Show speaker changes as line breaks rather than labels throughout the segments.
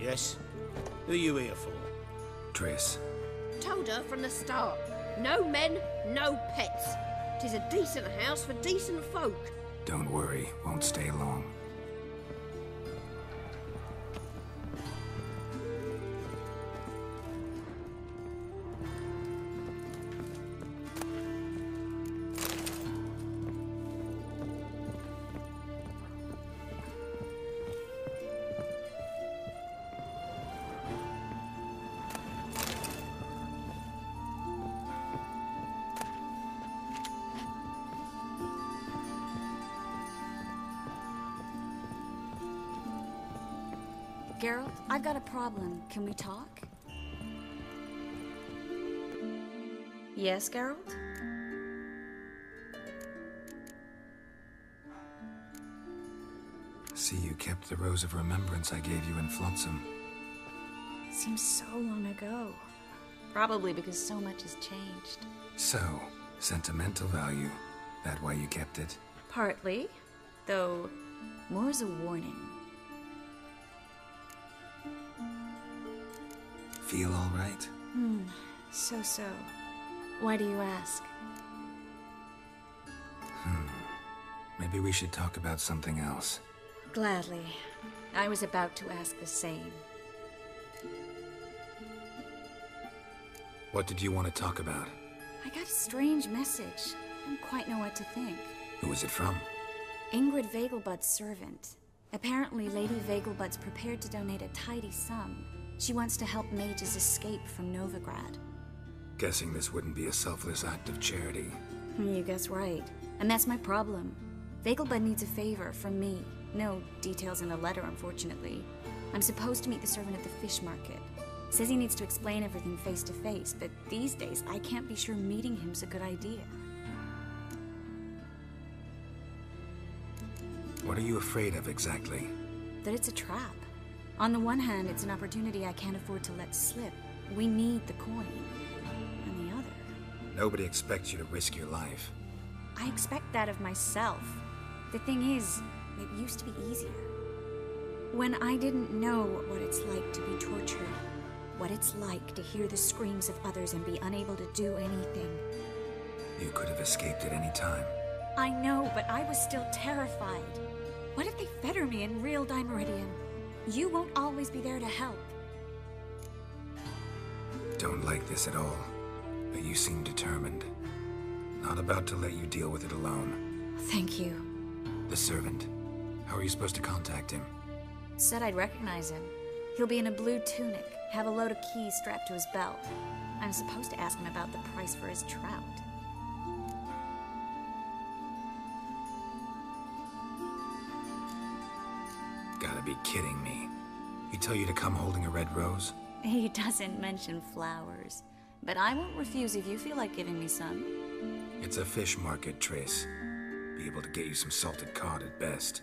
Yes? Who you here for?
Triss.
Told her from the start. No men, no pets. 'Tis a decent house for decent folk.
Don't worry, won't stay long.
Geralt, I've got a problem. Can we talk? Yes, Geralt?
See, you kept the rose of remembrance I gave you in Flotsam.
Seems so long ago. Probably because so much has changed.
So, sentimental value. That why you kept it?
Partly. Though, more as a warning.
Feel all right?
So. Why do you ask?
Maybe we should talk about something else.
Gladly. I was about to ask the same.
What did you want to talk about?
I got a strange message. I don't quite know what to think.
Who was it from?
Ingrid Vegelbud's servant. Apparently, Lady Vegelbud's prepared to donate a tidy sum. She wants to help mages escape from Novigrad.
Guessing this wouldn't be a selfless act of charity.
You guess right. And that's my problem. Vegelbud needs a favor from me. No details in the letter, unfortunately. I'm supposed to meet the servant at the fish market. Says he needs to explain everything face to face, but these days I can't be sure meeting him's a good idea.
What are you afraid of exactly?
That it's a trap. On the one hand, it's an opportunity I can't afford to let slip. We need the coin. On the other...
Nobody expects you to risk your life.
I expect that of myself. The thing is, it used to be easier. When I didn't know what it's like to be tortured, what it's like to hear the screams of others and be unable to do anything.
You could have escaped at any time.
I know, but I was still terrified. What if they fetter me in real Dimeridian? You won't always be there to help.
Don't like this at all, but you seem determined. Not about to let you deal with it alone.
Thank you.
The servant. How are you supposed to contact him?
Said I'd recognize him. He'll be in a blue tunic, have a load of keys strapped to his belt. I'm supposed to ask him about the price for his trout.
Gotta be kidding me. He tell you to come holding a red rose?
He doesn't mention flowers, but I won't refuse if you feel like giving me some.
It's a fish market, Triss. Be able to get you some salted cod at best.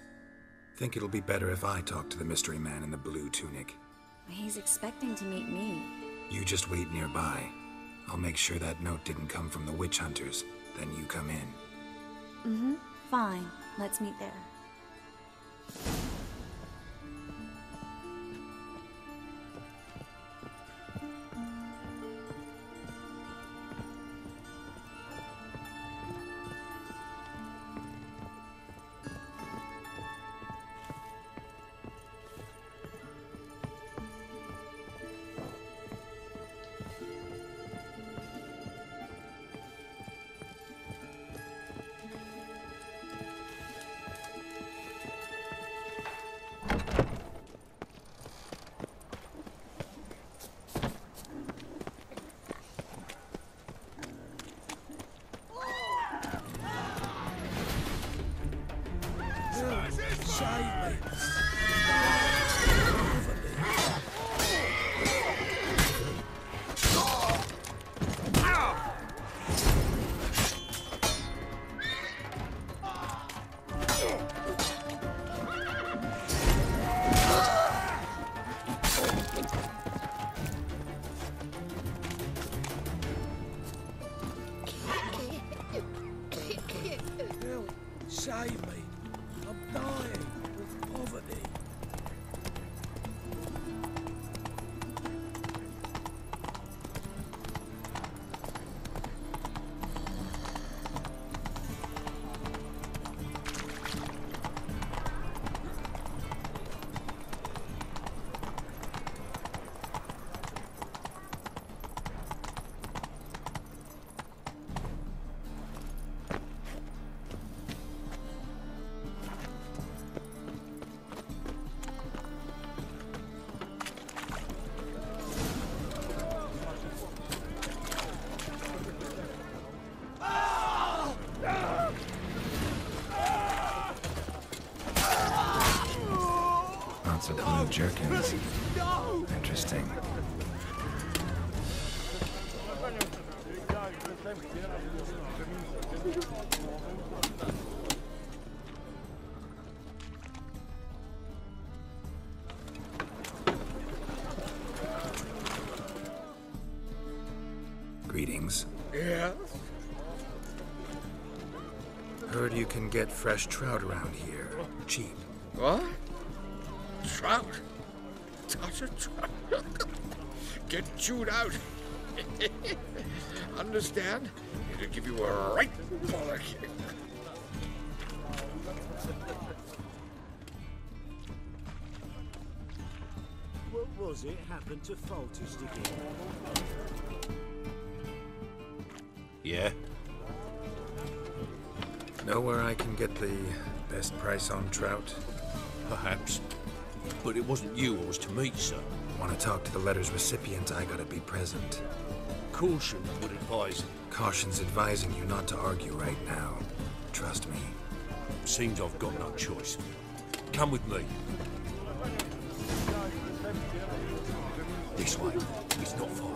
Think it'll be better if I talk to the mystery man in the blue tunic.
He's expecting to meet me.
You just wait nearby. I'll make sure that note didn't come from the witch hunters. Then you come in.
Fine. Let's meet there.
Save me. I'm dying with poverty.
Lots of blue jerkins. Interesting. Greetings.
Yes?
Heard you can get fresh trout around here. Cheap.
What? Trout? Touch a trout? Get chewed out. Understand? It'll give you a right bollock.
What was it happened to Faulty Sticky?
Yeah? Know where I can get the best price on trout?
Perhaps. But it wasn't you I was to meet, sir.
Want to talk to the letter's recipient, I gotta be present.
Caution would advise.
Caution's advising you not to argue right now. Trust me.
Seems I've got no choice. Come with me. This way. It's not far.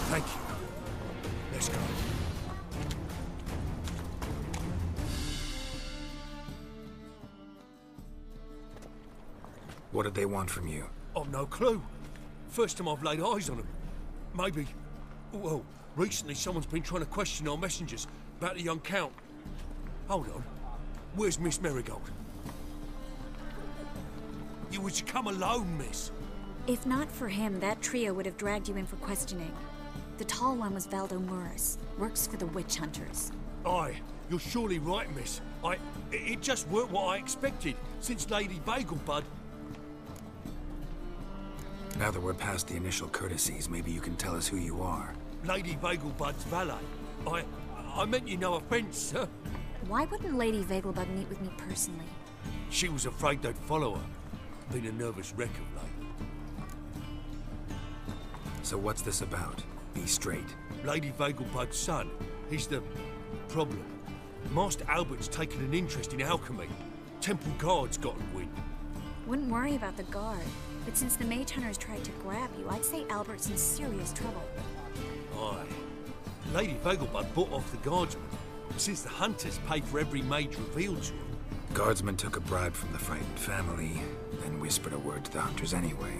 Thank you. Let's go.
What did they want from you?
I've no clue. First time I've laid eyes on them. Maybe... Well, recently someone's been trying to question our messengers about the young Count. Hold on. Where's Miss Merigold? You was to come alone, miss.
If not for him, that trio would have dragged you in for questioning. The tall one was Valdo Murris, works for the witch hunters.
Aye, you're surely right, miss. It just weren't what I expected, since Lady Bagelbud...
Now that we're past the initial courtesies, maybe you can tell us who you are.
Lady Bagelbud's valet. I meant you no offence, sir.
Why wouldn't Lady Vegelbud meet with me personally?
She was afraid they'd follow her. Been a nervous wreck of late.
So what's this about? Be straight.
Lady Vegelbud's son. He's the problem. Master Albert's taken an interest in alchemy. Temple Guard's gotten wind.
Wouldn't worry about the guard, but since the mage hunters tried to grab you, I'd say Albert's in serious trouble.
Aye. Lady Vegelbud bought off the guardsman, since the hunters paid for every mage revealed to them.
Guardsman took a bribe from the frightened family, then whispered a word to the hunters anyway.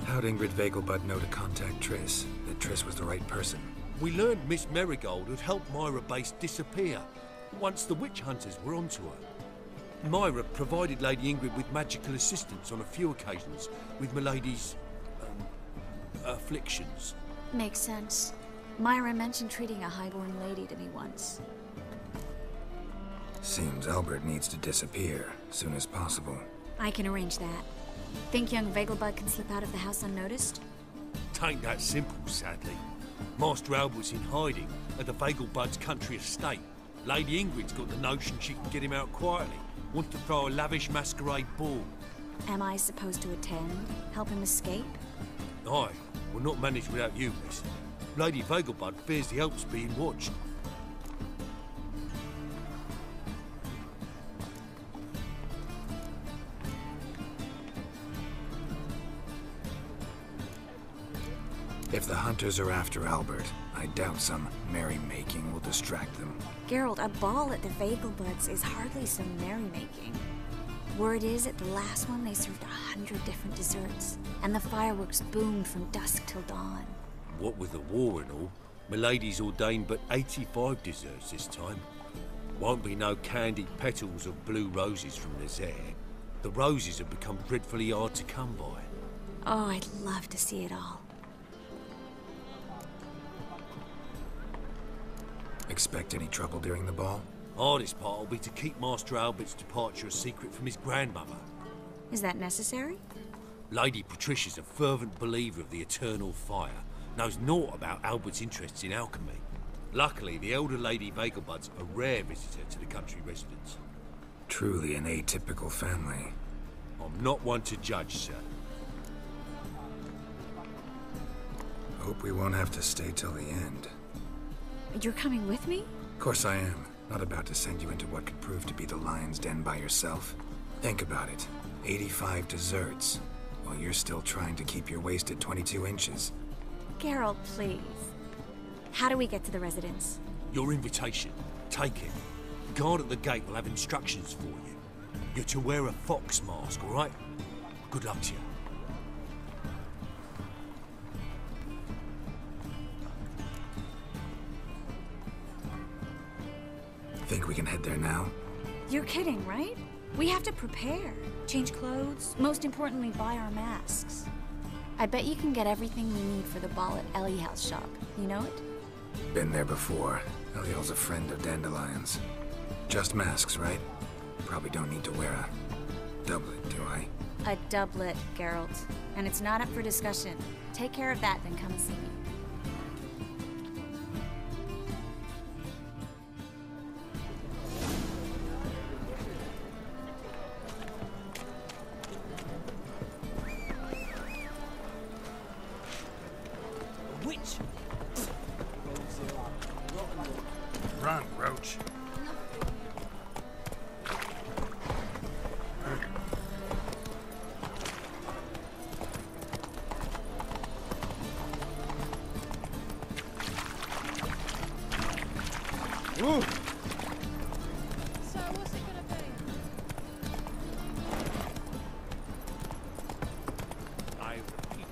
How'd Ingrid Vegelbud know to contact Triss? That Triss was the right person?
We learned Miss Merigold had helped Myra Base disappear once the witch hunters were onto her. Myra provided Lady Ingrid with magical assistance on a few occasions with Milady's... afflictions.
Makes sense. Myra mentioned treating a highborn lady to me once.
Seems Albert needs to disappear soon as possible.
I can arrange that. Think young Vegelbud can slip out of the house unnoticed?
Tain't that simple, sadly. Master Albert's in hiding at the Vegelbud's country estate. Lady Ingrid's got the notion she can get him out quietly. Wants to throw a lavish masquerade ball.
Am I supposed to attend? Help him escape?
Aye, we'll not manage without you, miss. Lady Vegelbud fears the Alps being watched.
If the hunters are after Albert, I doubt some merrymaking will distract them.
Geralt, a ball at the Vegelbuds is hardly some merrymaking. Word is, at the last one they served 100 different desserts, and the fireworks boomed from dusk till dawn.
What with the war and all, Milady's ordained but 85 desserts this time. Won't be no candied petals of blue roses from Nazaire. The roses have become dreadfully hard to come by.
Oh, I'd love to see it all.
Expect any trouble during the ball?
Hardest part will be to keep Master Albert's departure a secret from his grandmother.
Is that necessary?
Lady Patricia's a fervent believer of the eternal fire, knows naught about Albert's interests in alchemy. Luckily, the elder Lady Vegelbud's a rare visitor to the country residence.
Truly an atypical family.
I'm not one to judge, sir.
Hope we won't have to stay till the end.
You're coming with me?
Of course I am. Not about to send you into what could prove to be the lion's den by yourself. Think about it. 85 desserts, while you're still trying to keep your waist at 22 inches.
Geralt, please. How do we get to the residence?
Your invitation. Take it. The guard at the gate will have instructions for you. You're to wear a fox mask, all right? Good luck to you.
Think we can head there now?
You're kidding, right? We have to prepare. Change clothes. Most importantly, buy our masks. I bet you can get everything we need for the ball at Eliel's shop. You know it?
Been there before. Eliel's a friend of Dandelion's. Just masks, right? Probably don't need to wear a doublet, do I?
A doublet, Geralt. And it's not up for discussion. Take care of that, then come see me.
Run, Roach.
Ooh.
So what's it gonna be?
I repeat.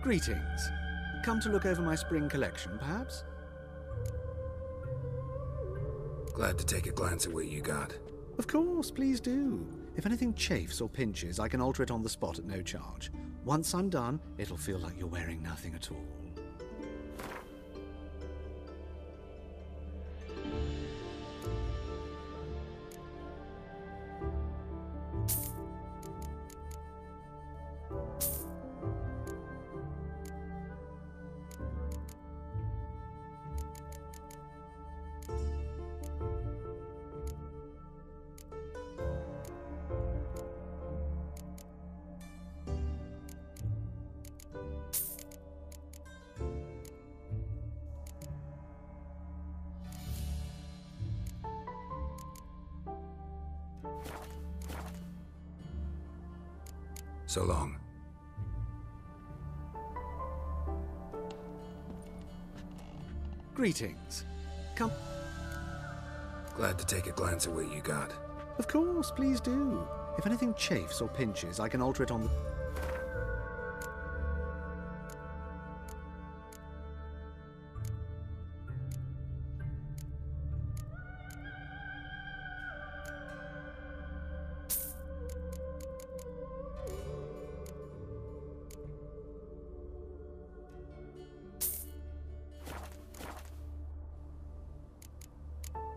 Greetings. Come to look over my spring collection, perhaps?
Glad to take a glance at what you got.
Of course, please do. If anything chafes or pinches, I can alter it on the spot at no charge. Once I'm done, it'll feel like you're wearing nothing at all.
So long.
Greetings. Come.
Glad to take a glance at what you got.
Of course, please do. If anything chafes or pinches, I can alter it on the...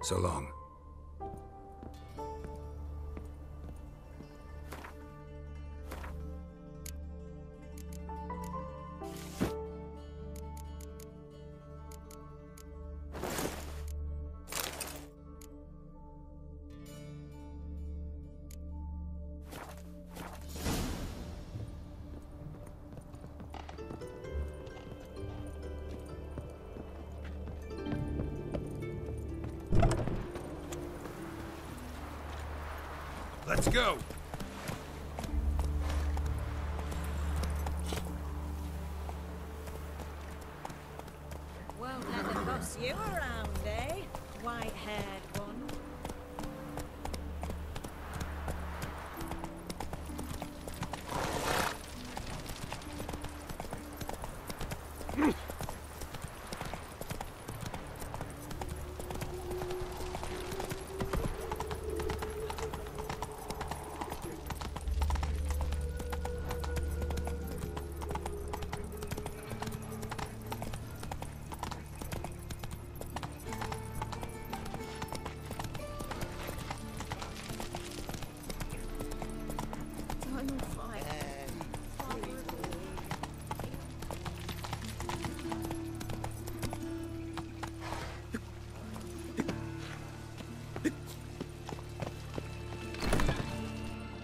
So long.
Let's go.
Won't let them boss you around, eh? White-haired one.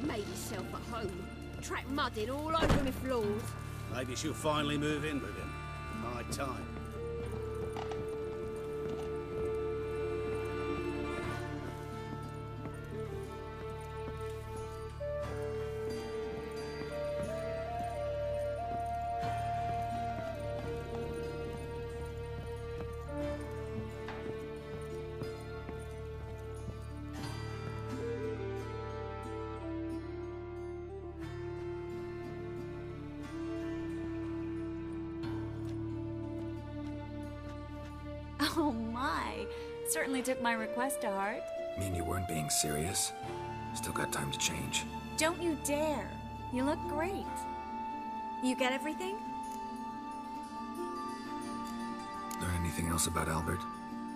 Made yourself at home. Track mudding all over my floors.
Maybe she'll finally move in with him. High time.
Oh my. Certainly took my request to heart.
Mean you weren't being serious? Still got time to change.
Don't you dare. You look great. You get everything?
Learn anything else about Albert?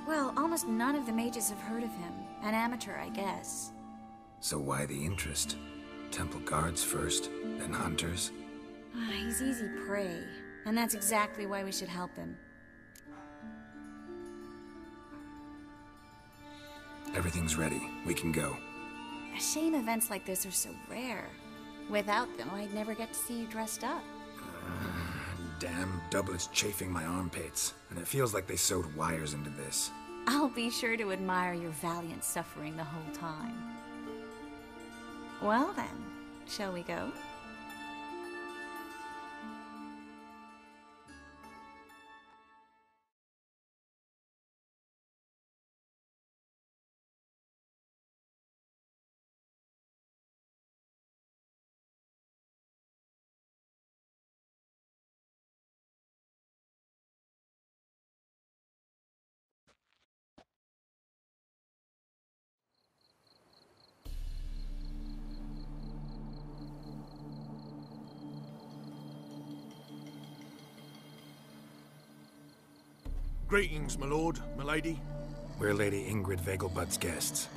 Well, almost none of the mages have heard of him. An amateur, I guess.
So why the interest? Temple guards first, then hunters?
He's easy prey. And that's exactly why we should help him.
Everything's ready. We can go.
A shame events like this are so rare. Without them, I'd never get to see you dressed up.
Damn doublets chafing my armpits, and it feels like they sewed wires into this.
I'll be sure to admire your valiant suffering the whole time. Well then, shall we go?
Greetings, my lord, my lady.
We're Lady Ingrid Vegelbud's guests.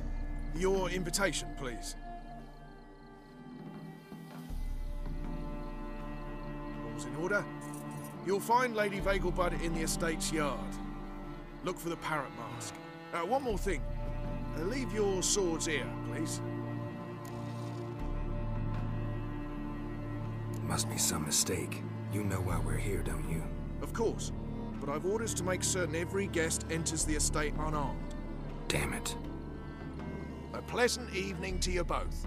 Your invitation, please. All's in order. You'll find Lady Vegelbud in the estate's yard. Look for the parrot mask. One more thing. Leave your swords here, please.
Must be some mistake. You know why we're here, don't you?
Of course. But I've orders to make certain every guest enters the estate unarmed.
Damn it.
A pleasant evening to you both.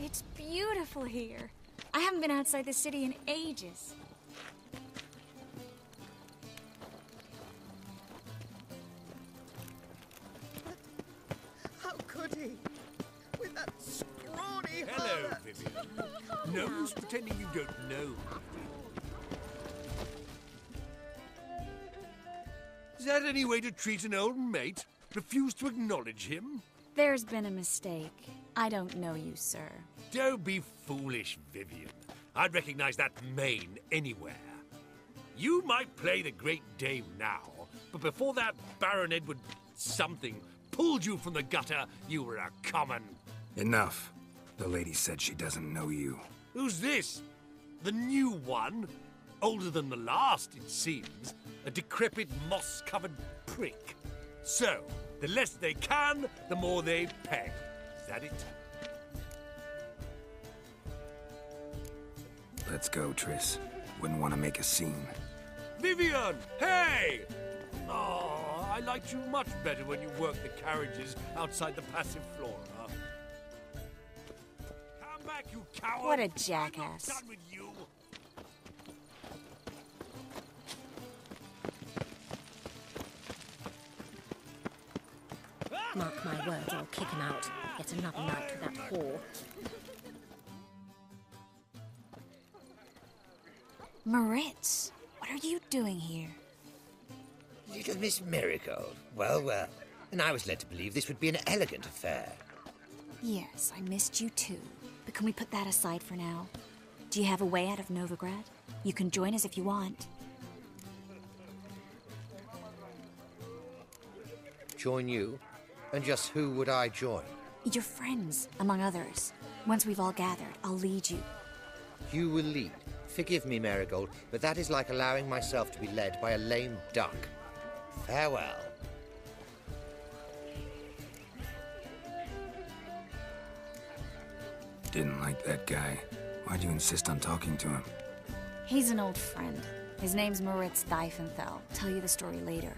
It's beautiful here. I haven't been outside the city in ages.
How could he? With that scrawny
Hello,
hurt.
Vivian. No use pretending you don't know. Is that any way to treat an old mate? Refuse to acknowledge him?
There's been a mistake. I don't know you, sir.
Don't be foolish, Vivian. I'd recognize that mane anywhere. You might play the Great Dame now, but before that Baron Edward something pulled you from the gutter, you were a common...
Enough. The lady said she doesn't know you.
Who's this? The new one? Older than the last, it seems. A decrepit, moss-covered prick. So, the less they can, the more they pay. Is that it?
Let's go, Triss. Wouldn't want to make a scene.
Vivian! Hey! Oh, I liked you much better when you worked the carriages outside the passive flora. Come back, you coward!
What a jackass.
I'm not done with you.
Mark my words, I'll kick him out. Yet another night with that whore.
Moritz, what are you doing here?
Little Miss Merigold. Well, well. And I was led to believe this would be an elegant affair.
Yes, I missed you too. But can we put that aside for now? Do you have a way out of Novigrad? You can join us if you want.
Join you? And just who would I join?
Your friends, among others. Once we've all gathered, I'll lead you.
You will lead. Forgive me, Merigold, but that is like allowing myself to be led by a lame duck. Farewell.
Didn't like that guy. Why'd you insist on talking to him?
He's an old friend. His name's Moritz Diefenthal. Tell you the story later.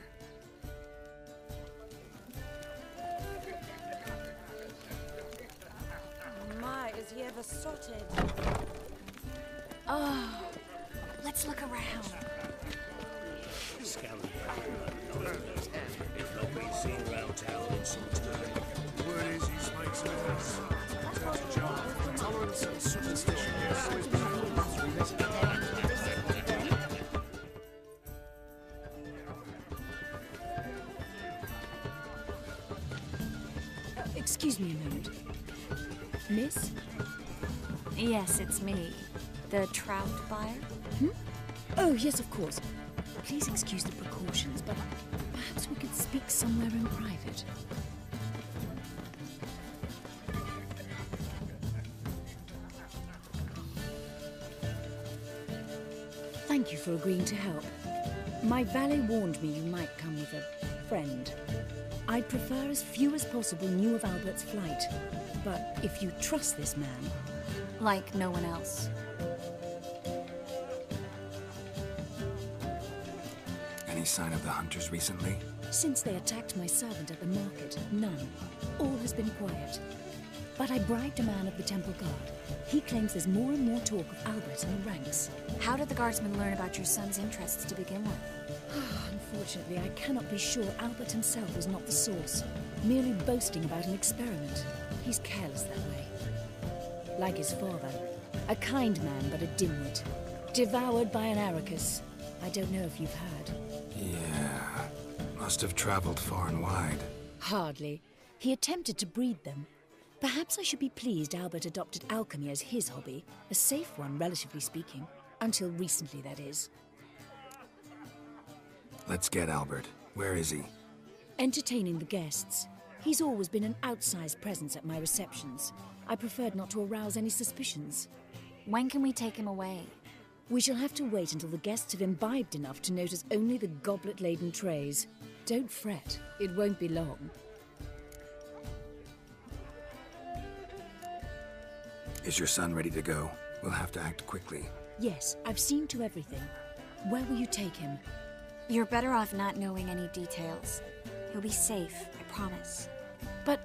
My, is he ever sorted?
Oh, let's look around.
If not been seen around town in some time.
Word is he's made some mess. Turns to John. Tolerance and superstition.
Excuse me a moment. Miss?
Yes, it's me. The trout buyer?
Oh, yes, of course. Please excuse the precautions, but perhaps we could speak somewhere in private. Thank you for agreeing to help. My valet warned me you might come with a friend. I'd prefer as few as possible knew of Albert's flight, but if you trust this man...
Like no one else.
Any sign of the hunters recently?
Since they attacked my servant at the market, none. All has been quiet. But I bribed a man of the Temple Guard. He claims there's more and more talk of Albert in the ranks.
How did the guardsmen learn about your son's interests to begin with?
Unfortunately, I cannot be sure Albert himself was not the source, merely boasting about an experiment. He's careless that way. Like his father, a kind man but a dimwit, devoured by an Arrakis. I don't know if you've heard.
Yeah, must have traveled far and wide.
Hardly. He attempted to breed them. Perhaps I should be pleased Albert adopted alchemy as his hobby, a safe one, relatively speaking. Until recently, that is.
Let's get Albert. Where is he?
Entertaining the guests. He's always been an outsized presence at my receptions. I preferred not to arouse any suspicions.
When can we take him away?
We shall have to wait until the guests have imbibed enough to notice only the goblet-laden trays. Don't fret, it won't be long.
Is your son ready to go? We'll have to act quickly.
Yes, I've seen to everything. Where will you take him?
You're better off not knowing any details. He'll be safe, I promise.
But...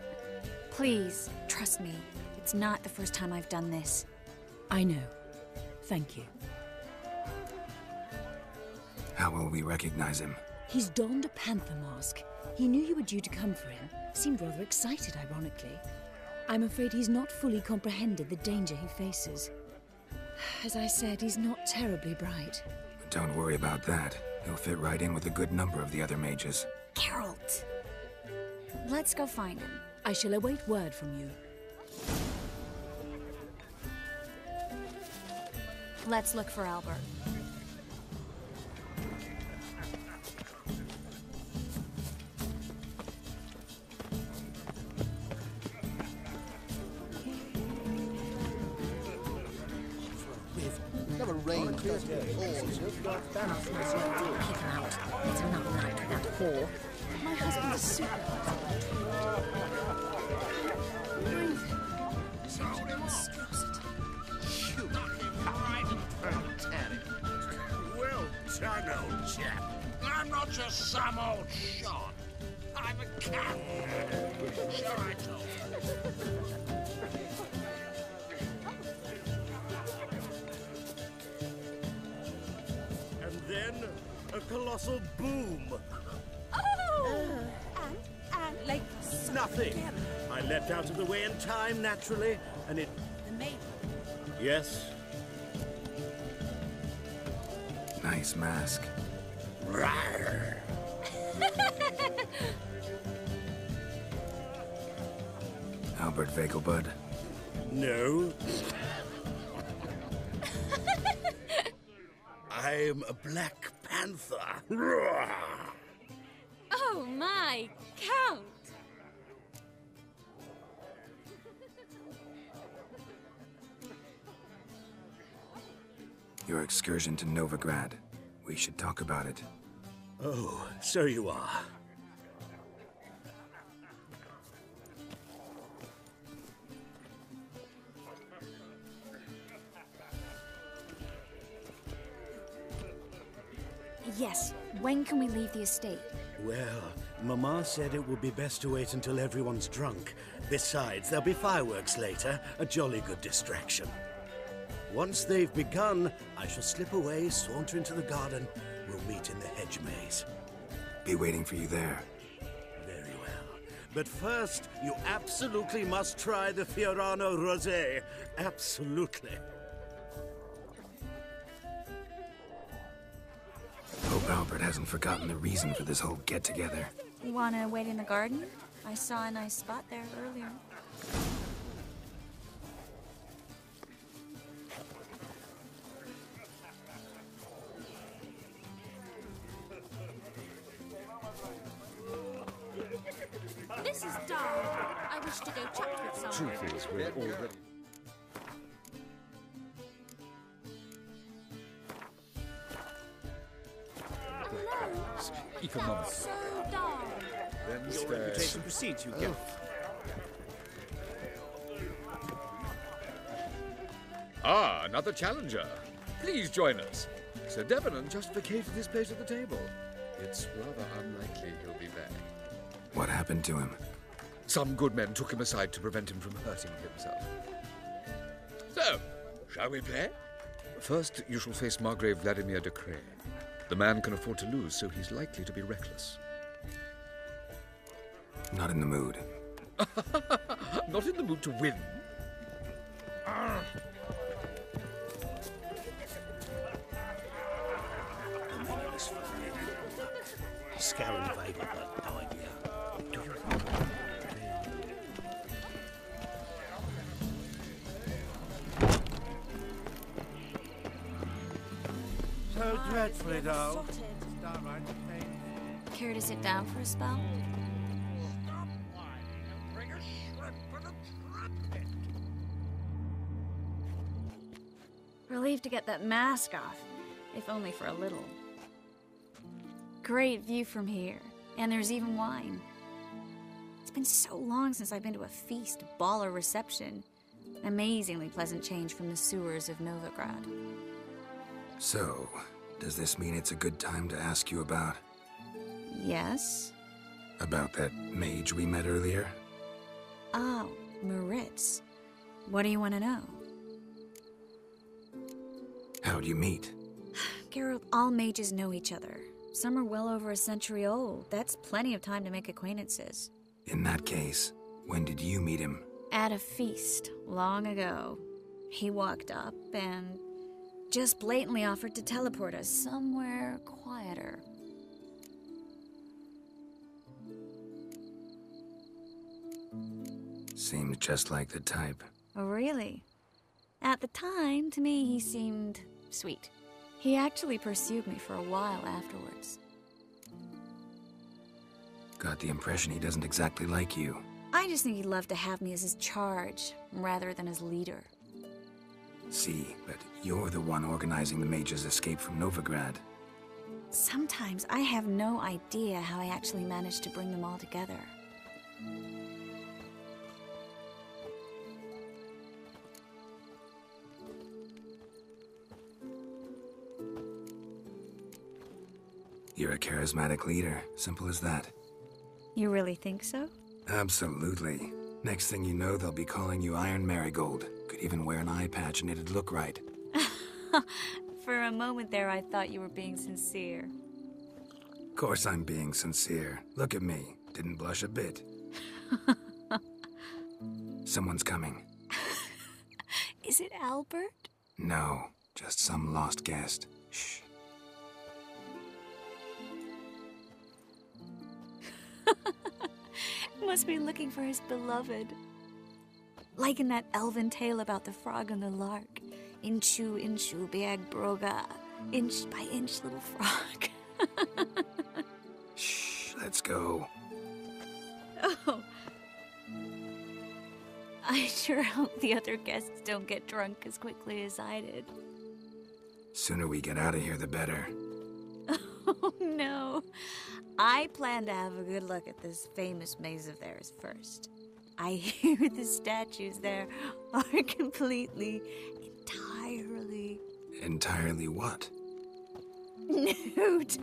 Please, trust me. It's not the first time I've done this.
I know. Thank you.
How will we recognize him?
He's donned a panther mask. He knew you were due to come for him. Seemed rather excited, ironically. I'm afraid he's not fully comprehended the danger he faces. As I said, he's not terribly bright.
Don't worry about that. He'll fit right in with a good number of the other mages.
Geralt! Let's go find him.
I shall await word from you.
Let's look for Albert.
Never rained just before. Kick him out. It's another night with that whore.
My husband is super.
Well done, old chap. I'm not just some old shot. I'm a cat! Sure I told. And then, a colossal boom.
Oh! And, like...
Nothing. I leapt out of the way in time, naturally, and it...
The maiden.
Yes.
Nice mask.
Rawr.
Albert Vegelbud.
No. I'm a Black Panther. Rawr.
Oh my, Count!
Your excursion to Novigrad. We should talk about it.
Oh, so you are.
Yes, when can we leave the estate?
Well, Mama said it would be best to wait until everyone's drunk. Besides, there'll be fireworks later, a jolly good distraction. Once they've begun, I shall slip away, saunter into the garden. We'll meet in the hedge maze.
Be waiting for you there.
Very well. But first, you absolutely must try the Fiorano Rosé. Absolutely.
Hope Albert hasn't forgotten the reason for this whole get-together.
You wanna wait in the garden? I saw a nice spot there earlier.
This is dull. I wish to go chat with someone.
Truth is, we're already...
Hello. So dull.
Then
Your reputation precedes you, Gareth.
Ah, another challenger. Please join us. Sir Debenham just vacated his place at the table. It's rather unlikely he'll be back.
What happened to him?
Some good men took him aside to prevent him from hurting himself. So, shall we play? First, you shall face Margrave Vladimir de Cray. The man can afford to lose, so he's likely to be reckless.
Not in the mood.
Not in the mood to win.
Scaring Vegelbud died here. Do you so dreadfully dull.
Care to sit down for a spell? Relieved to get that mask off, if only for a little. Great view from here, and there's even wine. It's been so long since I've been to a feast, ball, or reception. Amazingly pleasant change from the sewers of Novigrad.
So, does this mean it's a good time to ask you about...
Yes?
About that mage we met earlier?
Oh, Moritz. What do you want to know?
How'd you meet?
Geralt, all mages know each other. Some are well over a century old. That's plenty of time to make acquaintances.
In that case, when did you meet him?
At a feast, long ago. He walked up and just blatantly offered to teleport us somewhere quieter.
Seems just like the type.
Oh, really? At the time, to me, he seemed sweet. He actually pursued me for a while afterwards.
Got the impression he doesn't exactly like you.
I just think he'd love to have me as his charge, rather than his leader.
See, but you're the one organizing the mage's escape from Novigrad.
Sometimes I have no idea how I actually managed to bring them all together.
You're a charismatic leader, simple as that.
You really think so?
Absolutely. Next thing you know, they'll be calling you Iron Merigold. Could even wear an eye patch and it'd look right.
For a moment there, I thought you were being sincere.
Of course I'm being sincere. Look at me. Didn't blush a bit. Someone's coming.
Is it Albert?
No, just some lost guest. Shh.
Must be looking for his beloved. Like in that elven tale about the frog and the lark. Inchu, inchu, biag broga. Inch by inch, little frog.
Shh, let's go.
Oh. I sure hope the other guests don't get drunk as quickly as I did.
Sooner we get out of here, the better.
Oh, no. I plan to have a good look at this famous maze of theirs first. I hear the statues there are entirely...
Entirely what?
Nude.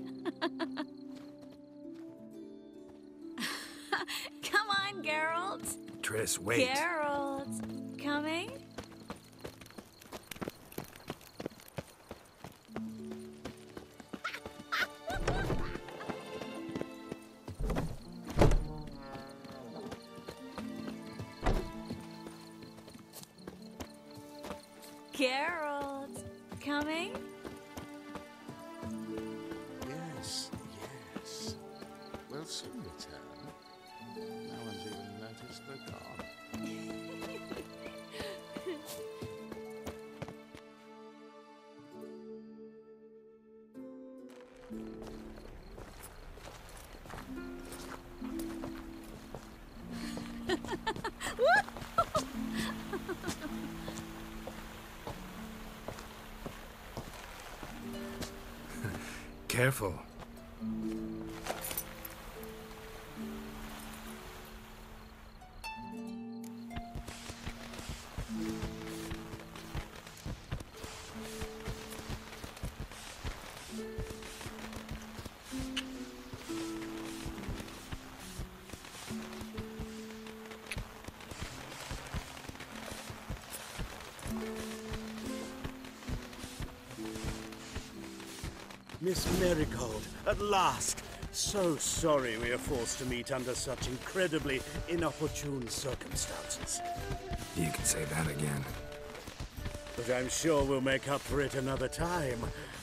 Come on, Geralt.
Triss, wait.
Geralt. Coming? Geralt. Coming?
Yes, yes. We'll soon return. No one's even noticed the dog.
Careful.
Miss Merigold, at last! So sorry we are forced to meet under such incredibly inopportune circumstances.
You can say that again.
But I'm sure we'll make up for it another time.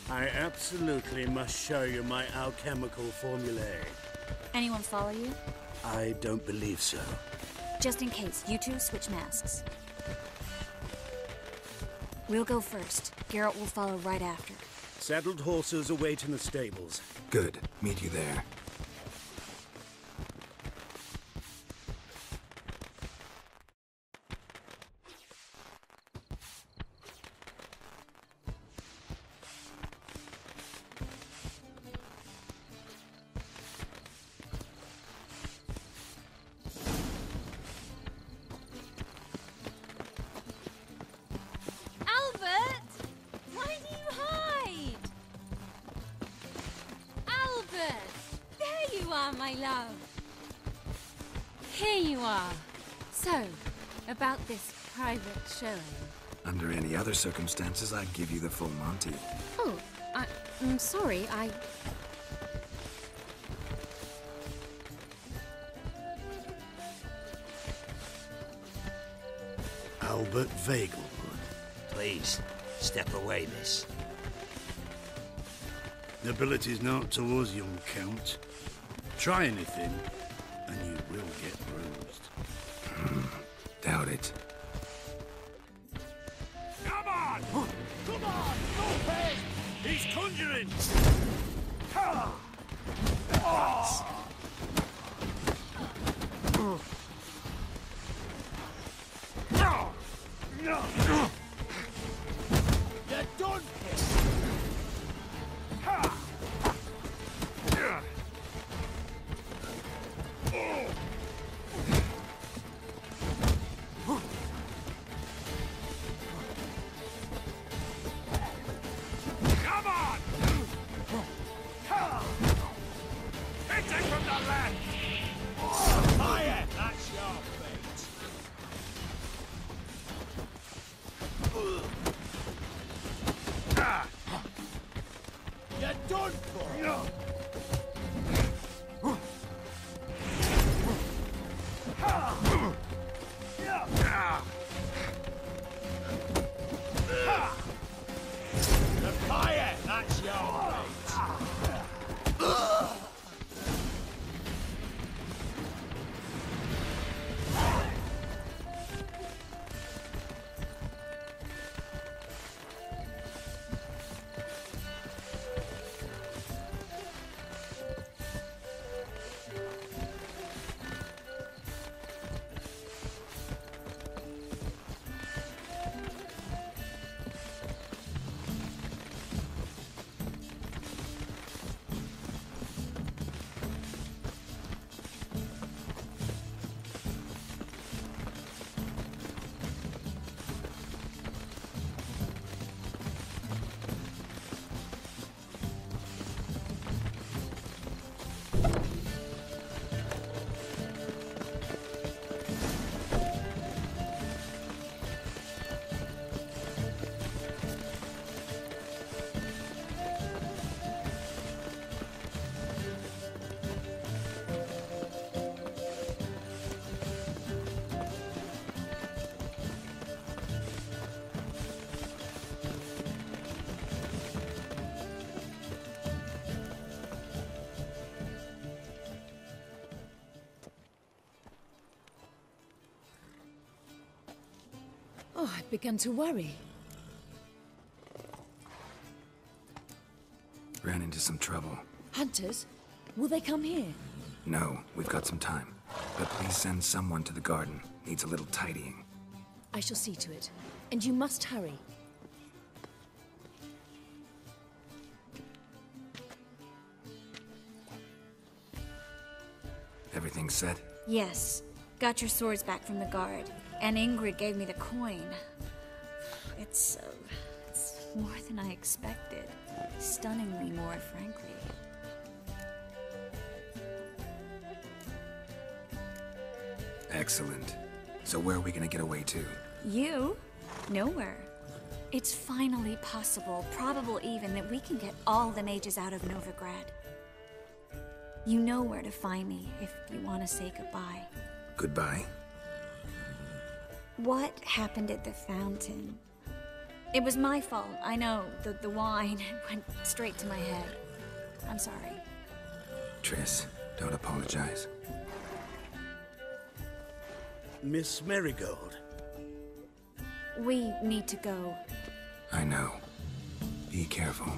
I absolutely must show you my alchemical formulae.
Anyone follow you?
I don't believe so.
Just in case, you two switch masks. We'll go first. Geralt will follow right after.
Saddled horses await in the stables.
Good. Meet you there.
My love. Here you are. So, about this private showing.
Under any other circumstances, I'd give you the full Monty.
Oh, I'm sorry,
Albert Vagel.
Please, step away, miss.
Nobility's not towards young Count. Try anything, and you will get bruised.
Doubt it.
Come on! Come on! No pace! He's conjuring! You're done! Come on!
Fire! That's your right.
Oh, I've begun to worry.
Ran into some trouble.
Hunters? Will they come here?
No, we've got some time. But please send someone to the garden. Needs a little tidying.
I shall see to it. And you must hurry.
Everything set?
Yes. Got your swords back from the guard. And Ingrid gave me the coin. It's more than I expected. Stunningly more, frankly.
Excellent. So where are we gonna get away to?
You? Nowhere. It's finally possible, probable even, that we can get all the mages out of Novigrad. You know where to find me if you want to say goodbye.
Goodbye?
What happened at the fountain? It was my fault, I know. The wine went straight to my head. I'm sorry.
Triss, don't apologize.
Miss Merigold.
We need to go.
I know. Be careful.